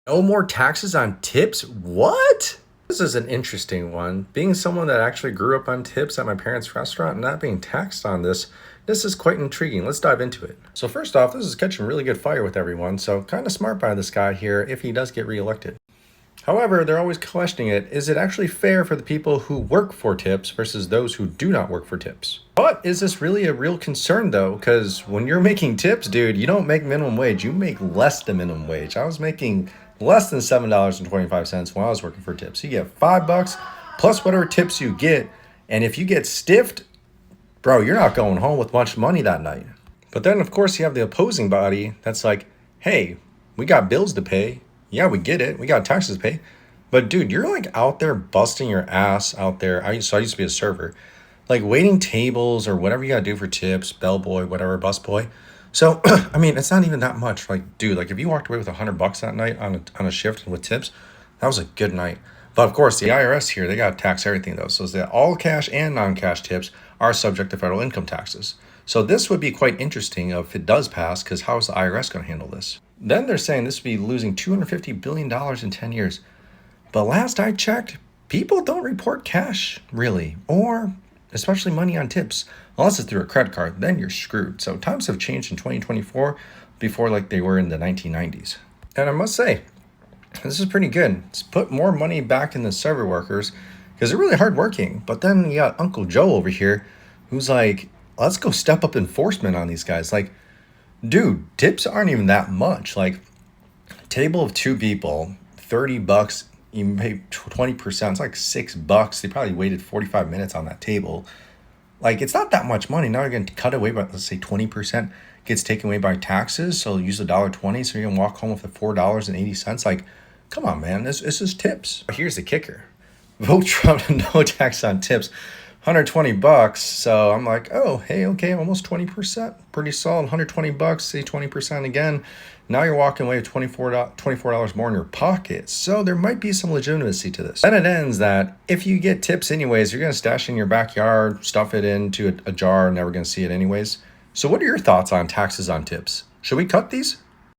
No more taxes on tips? What? This is an interesting one. Being someone that actually grew up on tips at my parents' restaurant and not being taxed on this is quite intriguing. Let's dive into it. So first off, this is catching really good fire with everyone, so kind of smart by this guy here if he does get reelected. However, they're always questioning it. Is it actually fair for the people who work for tips versus those who do not work for tips? But is this really a real concern though? Because when you're making tips, dude, you don't make minimum wage. You make less than minimum wage. I was making less than $7.25 when I was working for tips. You get $5 plus whatever tips you get. And if you get stiffed, bro, you're not going home with much money that night. But then, of course, you have the opposing body that's like, hey, we got bills to pay. Yeah, we get it. We got taxes to pay. But dude, you're like out there busting your ass out there. I used to be a server, like waiting tables or whatever you gotta do for tips, bellboy, whatever, busboy. So I mean, it's not even that much. Like, dude, like if you walked away with $100 that night on a shift with tips, that was a good night. But of course, the IRS here, they gotta tax everything though. So that all cash and non-cash tips are subject to federal income taxes. So this would be quite interesting if it does pass, because how is the IRS going to handle this? Then they're saying this would be losing $250 billion in 10 years. But last I checked, people don't report cash, really, or especially money on tips, unless it's through a credit card. Then you're screwed. So times have changed in 2024 before like they were in the 1990s. And I must say, this is pretty good. It's put more money back in the server workers because they're really hardworking. But then you got Uncle Joe over here who's like, let's go step up enforcement on these guys. Like, dude, tips aren't even that much. Like, table of two people, $30, you pay 20%. It's like $6. They probably waited 45 minutes on that table. Like, it's not that much money. Now you're going to cut away by, let's say, 20% gets taken away by taxes. So use $1.20. So you're going to walk home with the $4.80. Like, come on, man. This is tips. Here's the kicker. Vote Trump to no tax on tips. $120. So I'm like, oh, hey, okay, almost 20%. Pretty solid. $120. Say 20% again. Now you're walking away with $24 more in your pocket. So there might be some legitimacy to this. Then it ends that if you get tips anyways, you're going to stash in your backyard, stuff it into a jar, never going to see it anyways. So what are your thoughts on taxes on tips? Should we cut these?